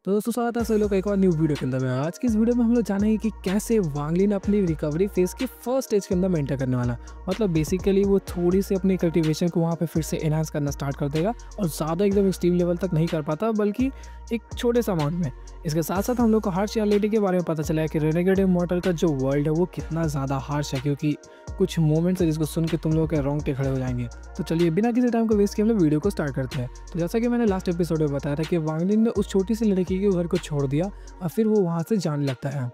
तो दोस्तों स्वागत है सभी लोग का एक और न्यू वीडियो के अंदर में। आज की इस वीडियो में हम लोग जानेंगे कि कैसे वांग लिन अपनी रिकवरी फेज के फर्स्ट स्टेज के अंदर में एंटर करने वाला। मतलब बेसिकली वो थोड़ी सी अपनी कल्टीवेशन को वहाँ पे फिर से एनहांस करना स्टार्ट कर देगा और ज़्यादा एकदम एक्सट्रीम लेवल तक नहीं कर पाता, बल्कि एक छोटे सा अमाउंट में। इसके साथ साथ हम लोग को हार्श रियलिटी के बारे में पता चला है कि रेनेगेड इमॉर्टल का जो वर्ल्ड है वो कितना ज़्यादा हार्श है, क्योंकि कुछ मोमेंट्स है जिसको सुन के तुम लोगों के रोंगटे खड़े हो जाएंगे। तो चलिए बिना किसी टाइम को वेस्ट किए हम लोग वीडियो को स्टार्ट करते हैं। तो जैसा कि मैंने लास्ट एपिसोड में बताया था कि वांग लिन ने उस छोटी सी लड़की के घर को छोड़ दिया और फिर वो वहाँ से जाने लगता है।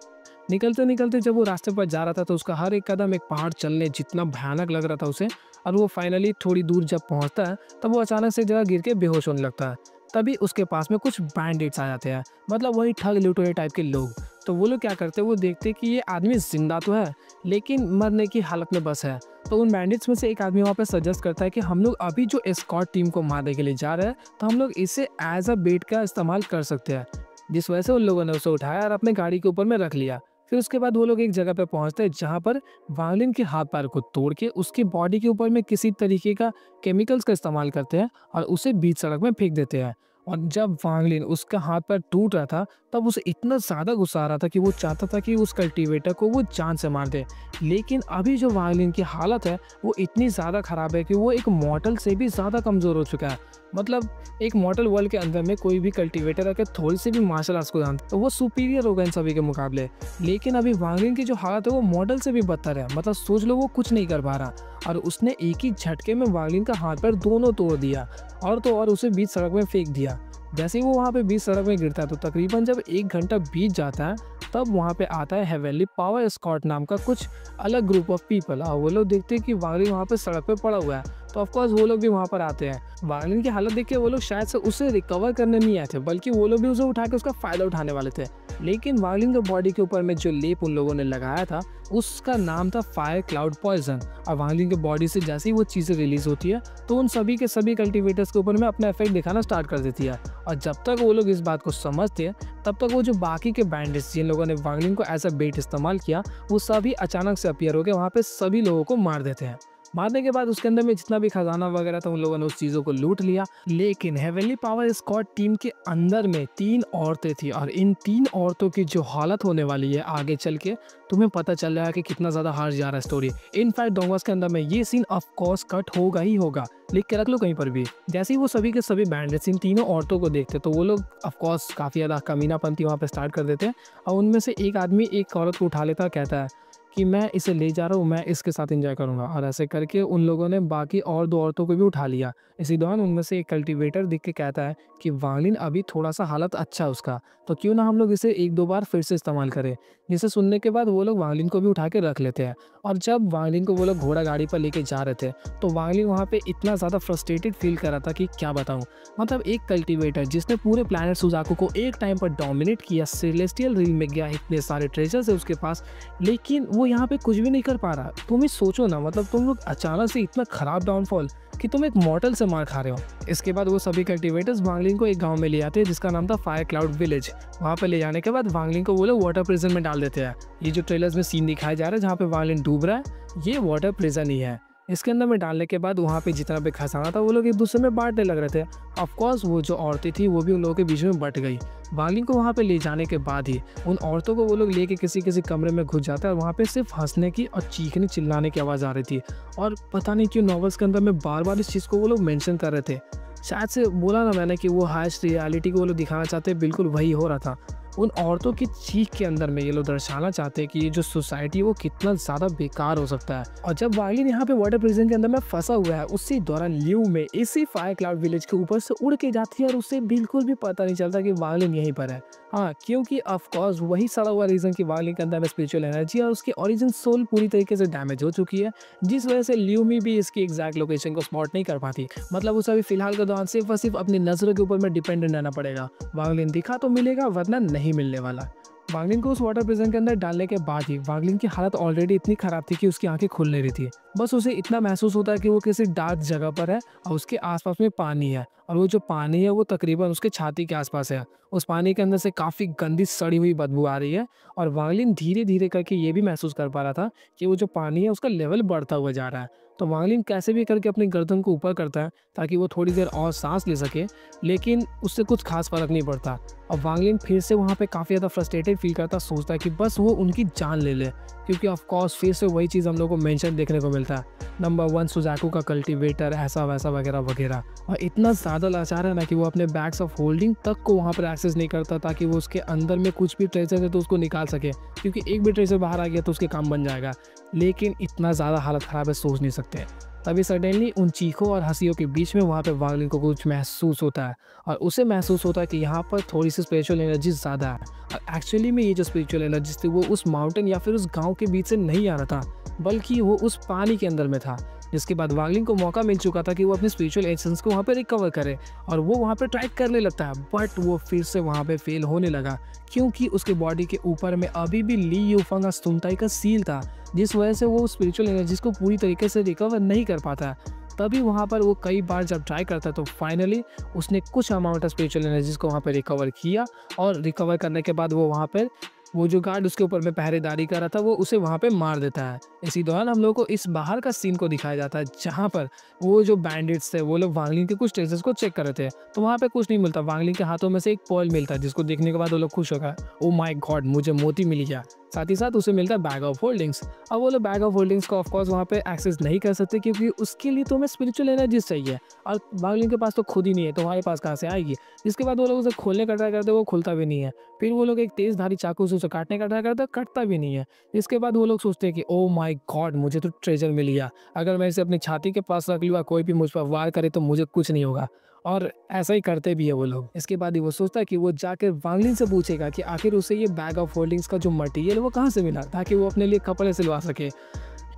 निकलते निकलते जब वो रास्ते पर जा रहा था तो उसका हर एक कदम एक पहाड़ चलने जितना भयानक लग रहा था उसे। और वो फाइनली थोड़ी दूर जब पहुँचता है तब वो अचानक से जगह गिर के बेहोश होने लगता है। तभी उसके पास में कुछ बैंडिट्स आ जाते हैं, मतलब वही ठग लुटेरे टाइप के लोग। तो वो लोग क्या करते हैं, वो देखते हैं कि ये आदमी जिंदा तो है लेकिन मरने की हालत में बस है। तो उन बैंडिट्स में से एक आदमी वहाँ पे सजेस्ट करता है कि हम लोग अभी जो एस्कॉर्ट टीम को मारने के लिए जा रहे हैं तो हम लोग इसे एज अ बेट का इस्तेमाल कर सकते हैं। जिस वजह से उन लोगों ने उसे उठाया और अपने गाड़ी के ऊपर में रख लिया। फिर उसके बाद वो लोग एक जगह पे पहुंचते हैं जहाँ पर वांग लिन के हाथ पैर को तोड़ के उसकी बॉडी के ऊपर में किसी तरीके का केमिकल्स का इस्तेमाल करते हैं और उसे बीच सड़क में फेंक देते हैं। और जब वांग लिन उसका हाथ पैर टूट रहा था तब उसे इतना ज़्यादा गुस्सा आ रहा था कि वो चाहता था कि उस कल्टीवेटर को वो जान से मार दे। लेकिन अभी जो वांग लिन की हालत है वो इतनी ज़्यादा ख़राब है कि वो एक मॉर्टल से भी ज़्यादा कमज़ोर हो चुका है। मतलब एक मॉर्टल वर्ल्ड के अंदर में कोई भी कल्टीवेटर अगर थोड़ी सी भी मार्शल आर्ट्स को जानता तो वो सुपीरियर होगा इन सभी के मुकाबले। लेकिन अभी वांग लिन की जो हालत है वो मॉडल से भी बदतर है। मतलब सोच लो वो कुछ नहीं कर पा रहा और उसने एक ही झटके में वांग लिन का हाथ पैर दोनों तोड़ दिया और तो और उसे बीच सड़क में फेंक दिया। जैसे ही वो वहाँ पे बीच सड़क में गिरता है तो तकरीबन जब 1 घंटा बीत जाता है तब वहाँ पे आता है हेवनली पावर स्कॉट नाम का कुछ अलग ग्रुप ऑफ पीपल। और वो लोग देखते हैं कि वांग लिन वहाँ पे सड़क पे पड़ा हुआ है तो ऑफकोर्स वो लोग भी वहाँ पर आते हैं। वांग लिन की हालत देख के वो लोग शायद से उसे रिकवर करने नहीं आए थे, बल्कि वो लोग भी उसे उठा के उसका फ़ायदा उठाने वाले थे। लेकिन वांग लिन के बॉडी के ऊपर में जो लेप उन लोगों ने लगाया था उसका नाम था फायर क्लाउड पॉइजन। और वांग लिन के बॉडी से जैसे ही वो चीज़ें रिलीज होती है तो उन सभी के सभी कल्टीवेटर्स के ऊपर में अपना इफेक्ट दिखाना स्टार्ट कर देती है। और जब तक वो लोग इस बात को समझते हैं तब तक वो जो बाकी के बैंडिट्स जिन लोगों ने वांग लिन को एज अ बेट इस्तेमाल किया वो सभी अचानक से अपीयर होकर वहाँ पे सभी लोगों को मार देते हैं। मारने के बाद उसके अंदर में जितना भी खजाना वगैरह था उन लोगों ने उस चीज़ों को लूट लिया। लेकिन हेवनली पावर स्क्वाड टीम के अंदर में 3 औरतें थी और इन 3 औरतों की जो हालत होने वाली है आगे चल के तुम्हें पता चल रहा है कि कितना ज़्यादा हार जा रहा है स्टोरी। इनफैक्ट डोंगवास के अंदर में ये सीन ऑफ कोर्स कट होगा ही होगा, लिख के रख लो कहीं पर भी। जैसे ही वो सभी के सभी बैंडिट्स इन तीनों औरतों को देखते तो वो लोग ऑफ कोर्स काफ़ी ज़्यादा कमीनापंती वहाँ पे स्टार्ट कर देते हैं। और उनमें से एक आदमी एक औरत को उठा लेता कहता है कि मैं इसे ले जा रहा हूँ, मैं इसके साथ एंजॉय करूँगा। और ऐसे करके उन लोगों ने बाकी और 2 औरतों को भी उठा लिया। इसी दौरान उनमें से एक कल्टीवेटर दिख के कहता है कि वांग लिन अभी थोड़ा सा हालत अच्छा है उसका, तो क्यों ना हम लोग इसे 1-2 बार फिर से इस्तेमाल करें। जिसे सुनने के बाद वो लोग वांग लिन को भी उठा के रख लेते हैं। और जब वांग लिन को वो लोग घोड़ा गाड़ी पर लेके जा रहे थे तो वांग लिन वहाँ पे इतना ज़्यादा फ्रस्ट्रेटेड फील कर रहा था कि क्या बताऊँ। मतलब एक कल्टीवेटर जिसने पूरे प्लैनेट सुजाको को एक टाइम पर डोमिनेट किया, सेलेस्टियल रिल में गया, इतने सारे ट्रेजर्स है उसके पास, लेकिन वो यहाँ पे कुछ भी नहीं कर पा रहा। तुम ही सोचो ना, मतलब तुम लोग अचानक से इतना खराब डाउनफॉल कि तुम एक मॉर्टल से मार खा रहे हो। इसके बाद वो सभी कल्टीवेटर्स वांग लिन को एक गांव में ले आते हैं जिसका नाम था फायर क्लाउड विलेज। वहाँ पे ले जाने के बाद वांग लिन को वो लोग वाटर प्रिजन में डाल देते हैं। ये जो ट्रेलर्स में सीन दिखाया जा रहा है जहाँ पे वांग लिन डूब रहा है ये वाटर प्रिजन ही है। इसके अंदर में डालने के बाद वहाँ पे जितना भी खजाना था वो लोग एक दूसरे में बांटने लग रहे थे। ऑफकोर्स वो जो औरतें थी वो भी उन लोगों के बीच में बट गई। वांग लिन को वहाँ पे ले जाने के बाद ही उन औरतों को वो लोग लेके किसी किसी कमरे में घुस जाते हैं और वहाँ पे सिर्फ हंसने की और चीखने चिल्लाने की आवाज़ आ रही थी। और पता नहीं क्यों नॉवेल्स के अंदर में बार बार इस चीज़ को वो लोग मेंशन कर रहे थे। शायद से बोला ना मैंने कि वो हार्श रियलिटी को वो लोग दिखाना चाहते हैं, बिल्कुल वही हो रहा था। उन औरतों की चीख के अंदर में ये लोग दर्शाना चाहते हैं कि ये जो सोसाइटी है वो कितना ज़्यादा बेकार हो सकता है। और जब वांग लिन यहाँ पे वाटर प्रिजन के अंदर में फंसा हुआ है उसी दौरान लियू में इसी फायर क्लाउड विलेज के ऊपर से उड़ के जाती है और उसे बिल्कुल भी पता नहीं चलता कि वांग लिन यहीं पर है। हाँ, क्योंकि ऑफकोर्स वही सड़ा हुआ रीज़न कि वांग लिन के अंदर में स्पिरिचुअल एनर्जी और उसकी ओरिजिन सोल पूरी तरीके से डैमेज हो चुकी है, जिस वजह से लियू में भी इसकी एग्जैक्ट लोकेशन को स्पॉट नहीं कर पाती। मतलब उसे अभी फिलहाल के दौरान सिर्फ और सिर्फ अपनी नज़रों के ऊपर में डिपेंडेंट रहना पड़ेगा। वांग लिन दिखा तो मिलेगा वरना नहीं मिलने वाला। वांग लिन को उस वाटर प्रिजन के अंदर डालने के बाद ही वांग लिन की हालत ऑलरेडी इतनी खराब थी कि उसकी आंखें खुल नहीं रही थी। बस उसे इतना महसूस होता है कि वो किसी डार्क जगह पर है और उसके आसपास में पानी है और वो जो पानी है वो तकरीबन उसके छाती के आसपास है। उस पानी के अंदर से काफ़ी गंदी सड़ी हुई बदबू आ रही है और वांग लिन धीरे धीरे करके ये भी महसूस कर पा रहा था कि वो जो पानी है उसका लेवल बढ़ता हुआ जा रहा है। तो वांगलिन कैसे भी करके अपनी गर्दन को ऊपर करता है ताकि वो थोड़ी देर और सांस ले सके, लेकिन उससे कुछ खास फर्क नहीं पड़ता। और वांगलिन फिर से वहाँ पे काफ़ी ज़्यादा फ्रस्ट्रेटेड फील करता, सोचता है कि बस वो उनकी जान ले ले, क्योंकि ऑफ कोर्स फिर से वही चीज़ हम लोग को मेंशन देखने को मिलता है, नंबर 1 सुजाकू का कल्टीवेटर, ऐसा वैसा वगैरह वगैरह। और इतना ज़्यादा लाचार है ना कि वो अपने बैग्स ऑफ होल्डिंग तक को वहाँ पर एक्सेस नहीं करता ताकि वो उसके अंदर में कुछ भी ट्रेजर है तो उसको निकाल सके, क्योंकि एक भी ट्रेजर बाहर आ गया तो उसके काम बन जाएगा। लेकिन इतना ज़्यादा हालत ख़राब है, सोच नहीं सकते। तभी सडनली उन चीखों और हंसियों के बीच में वहाँ पे वांगलिन को कुछ महसूस होता है, और उसे महसूस होता है कि यहाँ पर थोड़ी सी स्पिरिचुअल एनर्जी ज़्यादा है। और एक्चुअली में ये जो स्पिरिचुअल एनर्जी थी वो उस माउंटेन या फिर उस गांव के बीच से नहीं आ रहा था, बल्कि वो उस पानी के अंदर में था। जिसके बाद वांगलिन को मौका मिल चुका था कि वो अपने स्पिरिचुअल एसेंस को वहाँ पे रिकवर करे, और वो वहाँ पे ट्राई करने लगता है, बट वो फिर से वहाँ पे फेल होने लगा, क्योंकि उसके बॉडी के ऊपर में अभी भी ली यूफंग अस्तुनताई का सील था, जिस वजह से वो स्पिरिचुअल एनर्जीज को पूरी तरीके से रिकवर नहीं कर पाता। तभी वहाँ पर वो कई बार जब ट्राई करता तो फाइनली उसने कुछ अमाउंट ऑफ स्पिरिचुअल एनर्जीज को वहाँ पर रिकवर किया, और रिकवर करने के बाद वो वहाँ पर वो जो गार्ड उसके ऊपर में पहरेदारी कर रहा था वो उसे वहाँ पे मार देता है। इसी दौरान हम लोग को इस बाहर का सीन को दिखाया जाता है, जहाँ पर वो जो बैंडिट्स थे वो लोग वांगलिन के कुछ ट्रेजर्स को चेक कर रहे थे, तो वहाँ पे कुछ नहीं मिलता। वांगलिन के हाथों में से एक पर्ल मिलता है, जिसको देखने के बाद वो लोग खुश हो गए, ओ माय गॉड मुझे मोती मिल गया। साथ ही साथ उसे मिलता है बैग ऑफ होल्डिंग्स। अब वो लोग बैग ऑफ होल्डिंग्स को ऑफकोर्स वहाँ पे एक्सेस नहीं कर सकते, क्योंकि उसके लिए तो हमें स्पिरिचुअल एनर्जी चाहिए, और वांगलिन के पास तो खुद ही नहीं है, तो हमारे पास कहाँ से आएगी। जिसके बाद वो लोग उसे खोलने का ट्राई करते, वो खुलता भी नहीं है। फिर वो लोग एक तेज धारी चाकू से उसे काटने का ट्राई करते, कटता भी नहीं है। इसके बाद वो लोग सोचते हैं कि ओ माय गॉड मुझे तो ट्रेजर मिल गया, अगर मैं इसे अपनी छाती के पास रख लूँगा, कोई भी मुझ पर वार करे तो मुझे कुछ नहीं होगा, और ऐसा ही करते भी है वो लोग। इसके बाद ही वो सोचता है कि वो जाकर वांगलिन से पूछेगा कि आखिर उसे ये बैग ऑफ होल्डिंग्स का जो मटेरियल वो कहाँ से मिला, ताकि वो अपने लिए कपड़े सिलवा सके।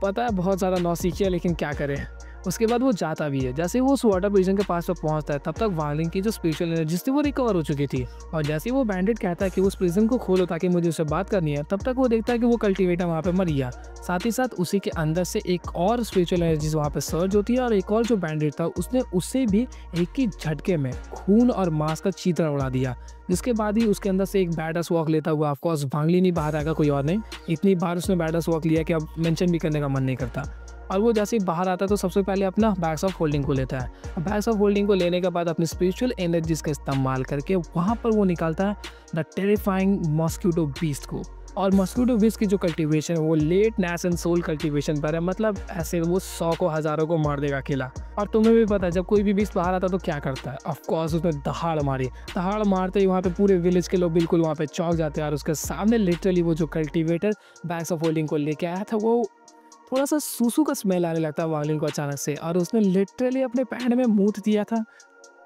पता है बहुत ज़्यादा नौसिखिया, लेकिन क्या करें। उसके बाद वो जाता भी है। जैसे ही वो उस वाटर प्रिजन के पास पहुंचता है, तब तक वांगलिन की जो स्पिरिचुअल एनर्जी थी वो रिकवर हो चुकी थी। और जैसे ही वो बैंडिट कहता है कि उस प्रिजन को खोलो ताकि मुझे उससे बात करनी है, तब तक वो देखता है कि वो कल्टीवेटर वहाँ पे मर गया। साथ ही साथ उसी के अंदर से एक और स्पिरिचुअल एनर्जी वहाँ पे सर्ज होती है, और एक और जो बैंडिट था उसने उसे भी एक ही झटके में खून और मांस का चीतरा उड़ा दिया। जिसके बाद ही उसके अंदर से एक बैडस वॉक लेता हुआ ऑफकोर्स वांगलिन ही बाहर आएगा, कोई और नहीं। इतनी बार उसने बैडस वॉक लिया कि अब मेंशन भी करने का मन नहीं करता। और वो जैसे ही बाहर आता है तो सबसे पहले अपना बैग्स ऑफ होल्डिंग को लेता है। बैग्स ऑफ होल्डिंग को लेने के बाद अपनी स्पिरिचुअल एनर्जीज का इस्तेमाल करके वहाँ पर वो निकालता है द टेरिफाइंग मॉस्क्यूटो बीस्ट को। और मॉस्क्यूटो बीस्ट की जो कल्टीवेशन है वो लेट नैस एंड सोल कल्टीवेशन पर है, मतलब ऐसे वो 100 को हज़ारों को मार देगा अकेला। और तुम्हें भी पता है जब कोई भी बीस्ट बाहर आता है तो क्या करता है, ऑफकोर्स उसमें दहाड़ मारी। दहाड़ मारते ही वहाँ पे पूरे विलेज के लोग बिल्कुल वहाँ पे चौंक जाते हैं, और उसके सामने लिटरली वो जो कल्टीवेटर बैग्स ऑफ होल्डिंग को लेके आया था वो थोड़ा सा सूसू का स्मेल आने लगता है वांगलिन को अचानक से, और उसने लिटरली अपने पैंट में मूत दिया था।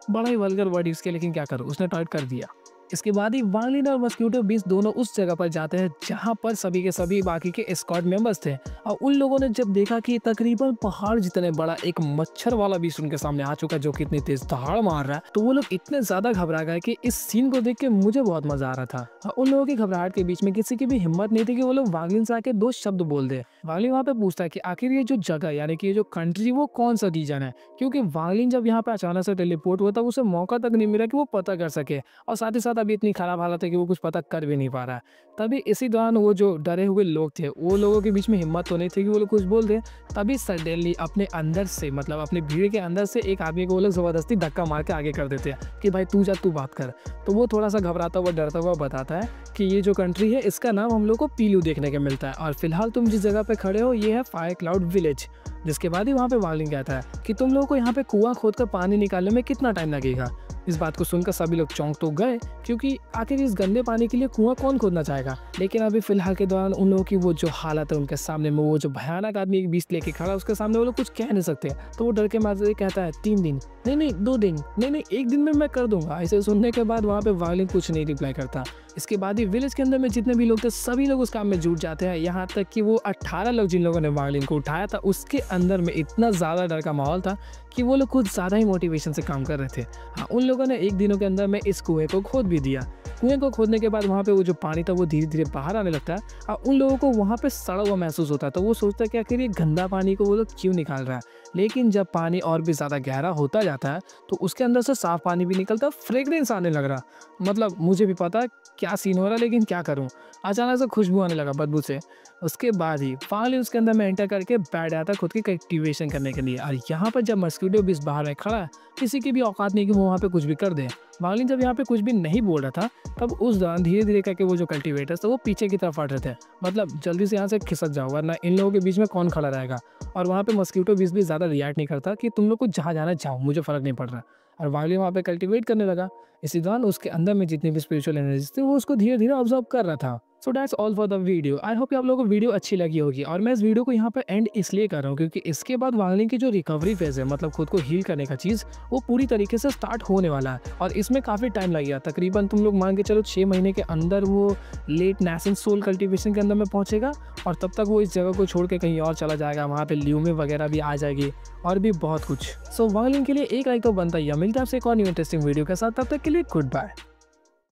बड़ा ही वल्गर वर्ड उसके, लेकिन क्या करूँ, उसने टॉयलेट कर दिया। इसके बाद ही वांगलिन और मॉस्क्यूटो बीस्ट दोनों उस जगह पर जाते हैं जहां पर सभी के सभी बाकी के एस्कॉर्ट मेंबर्स थे। और उन लोगों ने जब देखा कि तकरीबन पहाड़ जितने बड़ा एक मच्छर वाला बीस्ट उनके सामने आ चुका है जो कि इतनी तेज दहाड़ मार रहा है, तो वो लोग इतने ज्यादा घबरा गए कि इस सीन को देख के मुझे बहुत मजा आ रहा था। और उन लोगों की घबराहट के बीच में किसी की भी हिम्मत नहीं थी कि वो लोग वांगलिन से आके 2 शब्द बोल दे। वांगलिन वहाँ पे पूछता है कि आखिर ये जो जगह यानी कि ये जो कंट्री वो कौन सा रीजन है, क्योंकि वांगलिन जब यहाँ पे अचानक से टेलीपोर्ट हुआ था उसे मौका तक नहीं मिला कि वो पता कर सके, और साथ ही साथ अभी इतनी खराब हालत है कि वो कुछ पता कर भी नहीं पा रहा है। तभी इसी दौरान वो जो डरे हुए लोग थे वो लोगों के बीच में हिम्मत तो नहीं थी कि वो लोग कुछ बोल दे। तभी सडनली अपने अंदर से, मतलब अपने भीड़ के अंदर से एक आदमी को वो लोग जबरदस्ती धक्का मार के आगे कर देते हैं कि भाई तू जा, तू बात कर। तो वो थोड़ा सा घबराता हुआ डरता हुआ बताता है कि ये जो कंट्री है इसका नाम हम लोग को पीलू देखने को मिलता है, और फिलहाल तुम जिस जगह पे खड़े हो ये है फायर क्लाउड विलेज। जिसके बाद ही वहाँ पे वांगलिन कहता है कि तुम लोगों को यहाँ पे कुआं खोदकर पानी निकालने में कितना टाइम लगेगा। इस बात को सुनकर सभी लोग चौंक तो गए, क्योंकि आखिर इस गंदे पानी के लिए कुआं कौन खोदना चाहेगा। लेकिन अभी फिलहाल के दौरान उन लोगों की वो जो हालत है उनके सामने में, वो जो भयानक आदमी एक बीस्ट लेके खड़ा उसके सामने वो लोग कुछ कह नहीं सकते। तो वो डर के मारे कहता है 3 दिन, नहीं 2 दिन, नहीं 1 दिन में मैं कर दूंगा। ऐसे सुनने के बाद वहाँ पे वांगलिन कुछ नहीं रिप्लाई करता। इसके बाद ही विलेज के अंदर में जितने भी लोग थे सभी लोग उस काम में जुट जाते हैं, यहाँ तक कि वो 18 लोग जिन लोगों ने वांगलिन को उठाया था उसके अंदर में इतना ज़्यादा डर का माहौल था कि वो लोग कुछ ज़्यादा ही मोटिवेशन से काम कर रहे थे। हाँ, उन लोगों ने 1 दिनों के अंदर में इस कुएं को खोद भी दिया। कुएँ को खोदने के बाद वहाँ पे वो जो पानी था वो धीरे-धीरे बाहर आने लगता है और उन लोगों को वहाँ पे सड़ा हुआ महसूस होता है। तो वो सोचता है कि आखिर ये गंदा पानी को वो लोग क्यों निकाल रहा है। लेकिन जब पानी और भी ज़्यादा गहरा होता जाता है तो उसके अंदर से साफ़ पानी भी निकलता है, फ्रेग्रेंस आने लग रहा। मतलब मुझे भी पता है क्या सीन हो रहा है, लेकिन क्या करूँ? अचानक से खुशबू आने लगा बदबू से। उसके बाद ही फाइनली उसके अंदर मैं एंटर करके बैठ जाता खुद की कल्टीवेशन करने के लिए। और यहाँ पर जब मस्कीटो बीस बाहर में खड़ा है, किसी की भी औकात नहीं कि वो वहाँ पे कुछ भी कर दे। वांगलिन जब यहाँ पे कुछ भी नहीं बोल रहा था, तब उस दौरान धीरे-धीरे करके वो जो कल्टीवेटर्स थे वो पीछे की तरफ हट रहे थे। मतलब जल्दी से यहाँ से खिसक जाओ वरना इन लोगों के बीच में कौन खड़ा रहेगा। और वहाँ पे मस्कीटो बीस भी ज़्यादा रिएक्ट नहीं करता कि तुम लोग को जहाँ जाना जाओ, मुझे फ़र्क नहीं पड़ रहा। और वांगलिन वहाँ पे कल्टीवेट करने लगा। इसी दौरान उसके अंदर में जितनी भी स्पिरिचुअल एनर्जीज़ थी वो उसको धीरे-धीरे ऑब्ज़र्व कर रहा था। So that's all for the video. I hope कि आप लोगों को वीडियो अच्छी लगी होगी और मैं इस वीडियो को यहाँ पे एंड इसलिए कर रहा हूँ क्योंकि इसके बाद वांगलिन की जो रिकवरी फेज़ है, मतलब खुद को हील करने का चीज़, वो पूरी तरीके से स्टार्ट होने वाला है और इसमें काफ़ी टाइम लगेगा। तकरीबन तुम लोग मान के चलो 6 महीने के अंदर वो लेट नैसेंट सोल कल्टीवेशन के अंदर में पहुँचेगा और तब तक वो इस जगह को छोड़ के कहीं और चला जाएगा। वहाँ पे ल्यूमे वगैरह भी आ जाएगी और भी बहुत कुछ। सो वांगलिन के लिए एक लाइक तो बनता ही है। मिलता है आपसे एक और न्यू इंटरेस्टिंग वीडियो के साथ, तब तक के लिए गुड बाय।